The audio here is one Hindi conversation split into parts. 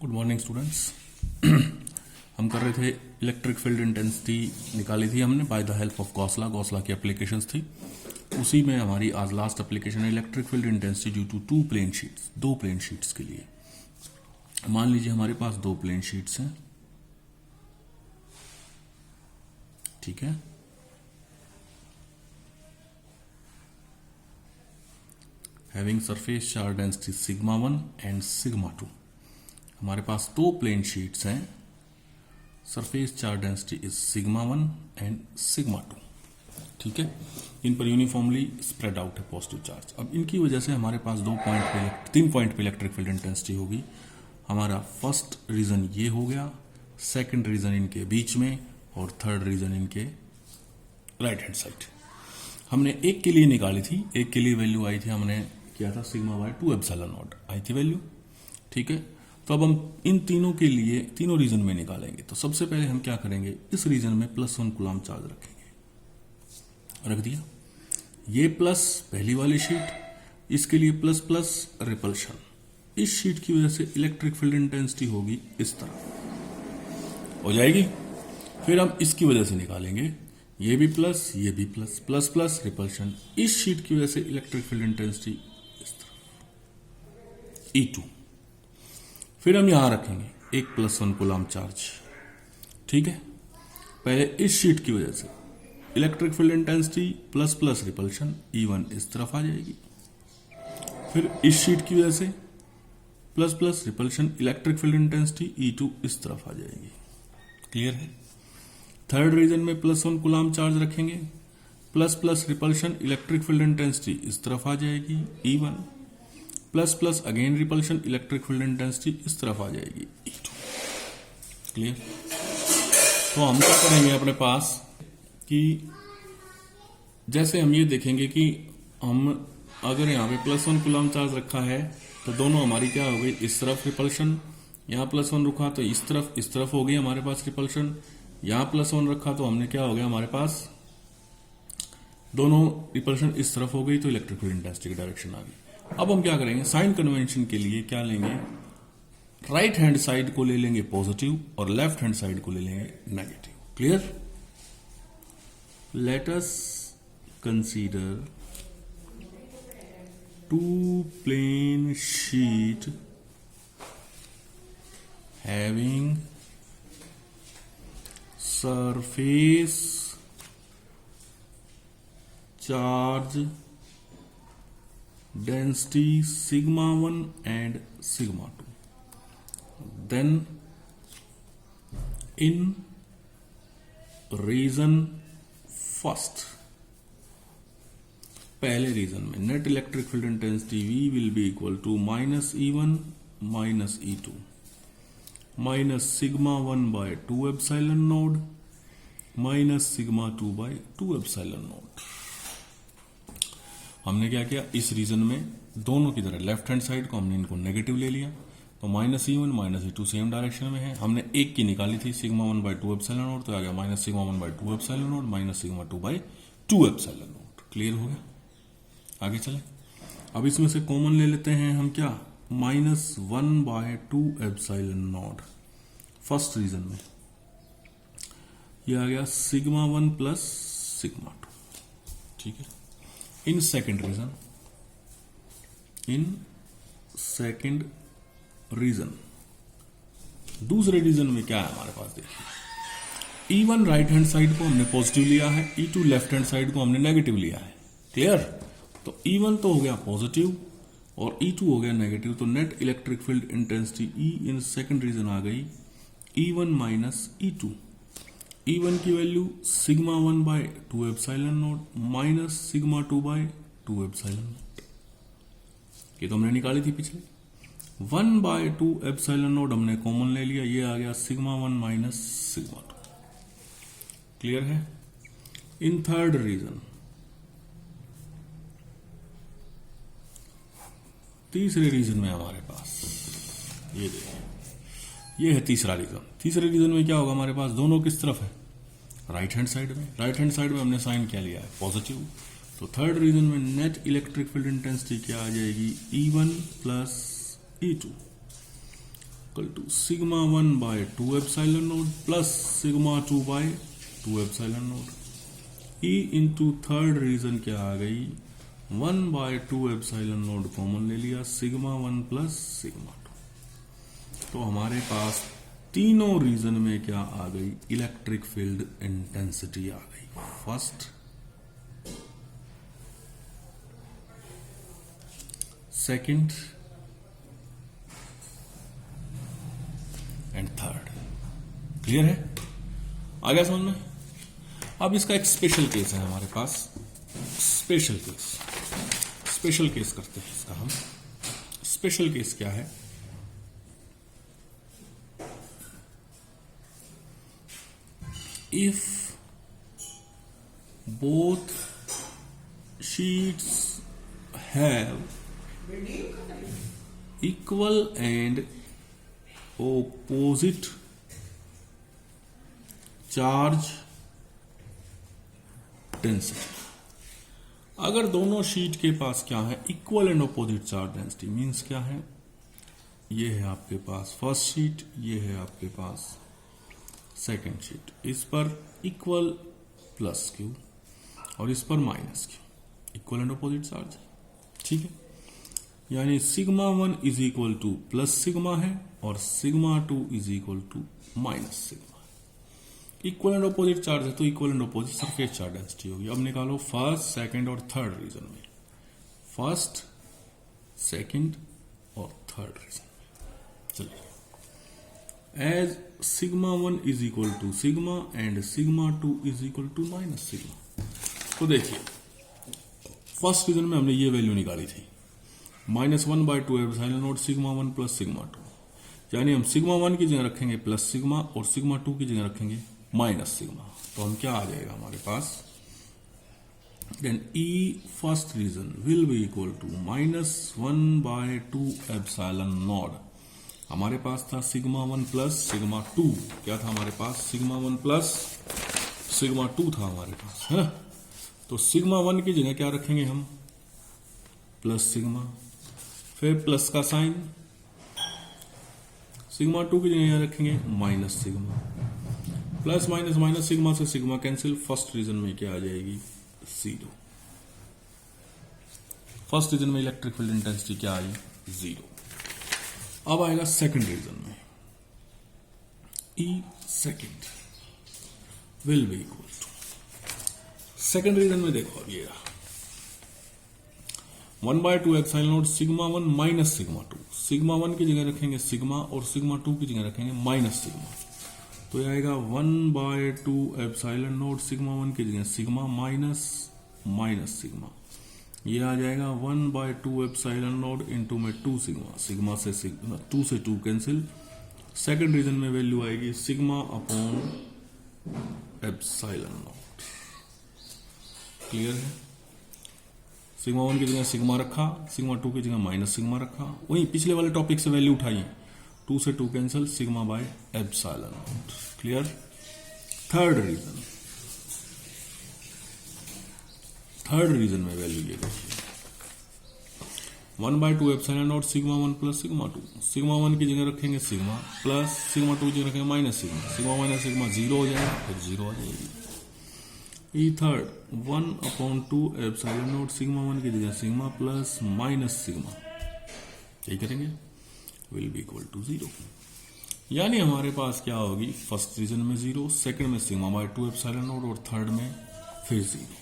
Good morning students. हम कर रहे थे इलेक्ट्रिक फील्ड इंटेंसिटी निकाली थी हमने by the help of Gauss law की एप्लीकेशंस थी। उसी में हमारी आज लास्ट एप्लीकेशन है electric field intensity due to दो प्लेन शीट्स के लिए। मान लीजिए हमारे पास दो प्लेन शीट्स हैं, ठीक है। Having surface charge density sigma 1 and sigma 2। हमारे पास दो प्लेन शीट्स हैं, surface charge density is sigma 1 and sigma 2, ठीक है। इन पर यूनिफॉर्मली स्प्रेड आउट है पॉजिटिव चार्ज। अब इनकी वजह से हमारे पास तीन पॉइंट पे इलेक्ट्रिक फील्ड इंटेंसिटी होगी। हमारा फर्स्ट रीजन ये हो गया, सेकंड रीजन इनके बीच में, और थर्ड रीजन इनके राइट हैंड साइड। हमने एक के लिए निकाली थी, एक के लिए वैल्यू आई थी, हमने किया था sigma bye 2 epsilon not I थी वैल्यू, ठीक है। तो अब हम इन तीनों के लिए तीनों रीजन में निकालेंगे। तो सबसे पहले हम क्या करेंगे, इस रीजन में +1 कूलम चार्ज रखेंगे। रख दिया, ये प्लस पहली वाली शीट, इसके लिए प्लस प्लस रिपल्शन। इस शीट की वजह से इलेक्ट्रिक फील्ड इंटेंसिटी होगी इस तरह हो जाएगी। फिर हम इसकी वजह से निकालेंगे, ये भी प्लस, ये भी प्लस, प्लस प्लस रिपल्शन। इस शीट की वजह से इलेक्ट्रिक फील्ड इंटेंसिटी इस तरह E2। फिर हम यहां रखेंगे एक +1 कूलम चार्ज, ठीक है। पहले इस शीट की वजह से electric field intensity plus plus repulsion E1 इस तरफ आ जाएगी। फिर इस शीट की वजह से plus plus repulsion electric field intensity E2 इस तरफ आ जाएगी। क्लियर है। थर्ड रीजन में +1 कूलम चार्ज रखेंगे, plus plus repulsion electric field intensity इस तरफ आ जाएगी E1, plus plus again repulsion electric field intensity इस तरफ आ जाएगी E2। क्लियर। तो हम क्या करेंगे अपने पास कि जैसे हम ये देखेंगे कि हम अगर यहाँ पे +1 कूलम चार्ज रखा है तो दोनों हमारी क्या हो गई, इस तरफ रिपल्शन, यहाँ +1 रुका तो इस तरफ हो गई हमारे पास रिपल्शन। यहाँ +1 रखा तो हमने क्या हो गया, हमारे पास दोनों रिपल्शन इस तरफ हो गई, तो इलेक्ट्रिक फील्ड इंटेंसिटी की डायरेक्शन आ गई। अब हम क्या करेंगे, साइन कन्वेंशन के लिए क्या लेंगे, राइट हैंड साइड को ले लेंगे पॉजिटिव और लेफ्ट हैंड साइड को ले लेंगे negative. Clear. Let us consider two plane sheet having surface charge density sigma 1 and sigma 2. Then in region first, पहले रीजन में net electric field intensity V will be equal to -E1 minus E2 minus sigma 1 by 2 epsilon naught minus sigma 2 by 2 epsilon naught। हमने क्या किया, इस रीजन में दोनों की तरह लेफ्ट हैंड साइड को हमने इनको नेगेटिव ले लिया, तो -E1 -E2 सेम डायरेक्शन में है। हमने एक की निकाली थी सिग्मा 1 by 2 एप्सिलॉन नॉट, तो आ गया -sigma 1 by 2 epsilon naught minus sigma 2 by 2 epsilon naught. Clear हो गया। आगे चले। अब इसमें से कॉमन ले लेते हैं हम, क्या, -1 by 2 epsilon naught first reason में, यह आ गया सिग्मा 1 प्लस सिग्मा 2, ठीक है। इन सेकेंड रीजन दूसरे रीजन में क्या है हमारे पास, देखिए E1 राइट हैंड साइड को हमने पॉजिटिव लिया है, E2 लेफ्ट हैंड साइड को हमने नेगेटिव लिया है। क्लियर। तो E1 तो हो गया पॉजिटिव और E2 हो गया नेगेटिव, तो net electric field intensity E in second region आ गई E1 माइनस E2। E1 की value sigma 1 by 2 epsilon naught minus sigma 2 by 2 epsilon naught. ये तो हमने निकाली थी पिछले। 1 by 2 एप्सिलॉन नॉट हमने कॉमन ले लिया, ये आ गया सिग्मा 1 माइनस सिग्मा 2। क्लियर है। इन थर्ड रीजन, तीसरे रीजन में हमारे पास ये देखिए, ये है तीसरा रीजन। तीसरे रीजन में क्या होगा, हमारे पास दोनों किस तरफ है, राइट हैंड साइड में। राइट हैंड साइड में हमने साइन क्या लिया है, पॉजिटिव। तो थर्ड रीजन में नेट इलेक्ट्रिक फील्ड इंटेंसिटी क्या आ जाएगी, E1 plus E2। Equal to sigma 1 bye 2 epsilon naught plus sigma 2 by 2 epsilon naught. E into third region क्या आ गई, 1 बाय 2 एप्सिलॉन नोट कॉमन ले लिया, सिग्मा 1 प्लस सिग्मा 2। तो हमारे पास तीनों रीजन में क्या आ गई, इलेक्ट्रिक फील्ड इंटेंसिटी आ गई, first, second and third. Clear है, आ गया समझ में। अब इसका एक स्पेशल केस है हमारे पास, स्पेशल केस करते हैं इसका हम। स्पेशल केस क्या है, if both sheets have equal and opposite charge density। अगर दोनों शीट के पास क्या है, equal and opposite charge density, means क्या है, ये है आपके पास फर्स्ट शीट, ये है आपके पास सेकेंड शीट, इस पर इक्वल प्लस क्यू और इस पर minus Q, equal and opposite charge है, ठीक है। यानी sigma 1 is equal to plus sigma है और sigma 2 is equal to minus sigma है। इक्वल एंड अपोजिट चार्ज है तो equal and opposite surface charge density होगी। अब निकालो फर्स्ट, सेकंड और थर्ड रीजन में, फर्स्ट, सेकंड और थर्ड रीजन में। चलिए, as sigma 1 is equal to sigma and sigma 2 is equal to minus sigma. तो देखिए, फर्स्ट रीजन में हमने ये वैल्यू निकाली थी, -1 bye 2 epsilon naught sigma 1 plus sigma 2। यानी हम सिग्मा 1 की जगह रखेंगे प्लस सिग्मा और सिग्मा 2 की जगह रखेंगे माइनस सिग्मा। तो हम क्या आ जाएगा हमारे पास, then E first region will be equal to -1 bye 2 epsilon naught. हमारे पास था सिग्मा 1 प्लस सिग्मा 2, क्या था हमारे पास, सिग्मा 1 प्लस सिग्मा 2 था हमारे पास, है ना। तो सिग्मा 1 की जगह क्या रखेंगे हम, प्लस सिग्मा, फिर प्लस का साइन, सिग्मा 2 की जगह यहां रखेंगे minus sigma, plus minus minus sigma से सिग्मा कैंसिल, फर्स्ट रीजन में क्या आ जाएगी, 0। फर्स्ट रीजन में इलेक्ट्रिक फील्ड इंटेंसिटी क्या आई, 0। अब आएगा सेकंड रीजन में, E second will be equal to, second region में देखो अब ये 1 bye 2 epsilon naught sigma 1 minus sigma 2। Sigma 1 की जगह रखेंगे सिग्मा और सिग्मा 2 की जगह रखेंगे माइनस सिग्मा। तो ये आएगा 1 बाय 2 एप्सिलॉन नॉट सिग्मा 1 की जगह सिग्मा माइनस माइनस सिग्मा। ये आ जाएगा 1 बाय 2 एप्सिलॉन नॉट इंटू में 2 सिग्मा, सिग्मा से सिग्मा 2 से 2 कैंसिल। सेकंड रीजन में वैल्यू आएगी sigma upon epsilon naught. Clear है, सिग्मा 1 की जगह सिग्मा रखा, सिग्मा 2 की जगह माइनस सिग्मा रखा, वहीं पिछले वाले टॉपिक से वैल्यू उठाई, 2 से 2 cancel, sigma by epsilon naught. Clear. Third region में वैल्यू ये देखिए, 1 bye 2 epsilon naught sigma 1 plus sigma 2। Sigma 1 की जगह रखेंगे सिग्मा, प्लस सिग्मा 2 की जगह रखेंगे minus sigma, sigma minus sigma 0 हो जाएगा, फिर 0 आ जाएगी। ई third 1 upon 2 epsilon naught sigma 1 की जगह सिग्मा प्लस माइनस सिग्मा, यही करेंगे, विल बी इक्वल टू 0। यानी हमारे पास क्या होगी, फर्स्ट रीजन में 0, सेकंड में सिग्मा बाय 2 एप्सिलॉन नॉट और थर्ड में फिर 0।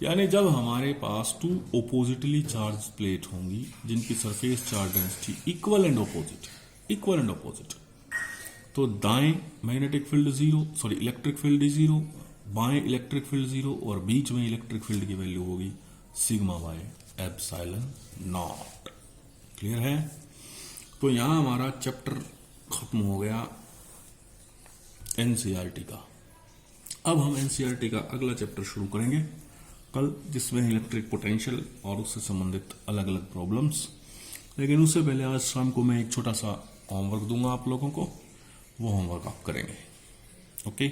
यानी जब हमारे पास 2 ओपोजिटली चार्ज प्लेट होंगी जिनकी surface charge density equal and opposite, तो दाएं magnetic field 0, sorry electric field 0, बाएं इलेक्ट्रिक फील्ड 0 और बीच में इलेक्ट्रिक फील्ड की वैल्यू होगी sigma by epsilon naught. Clear है। तो यहां हमारा चैप्टर खत्म हो गया एनसीईआरटी का। अब हम एनसीईआरटी का अगला चैप्टर शुरू करेंगे कल, जिसमें इलेक्ट्रिक पोटेंशियल और उससे संबंधित अलग अलग प्रॉब्लम्स। लेकिन उससे पहले आज शाम को मैं एक छोटा सा होमवर्क दूंगा आप लोगों को, वो होमवर्क आप करेंगे। ओके।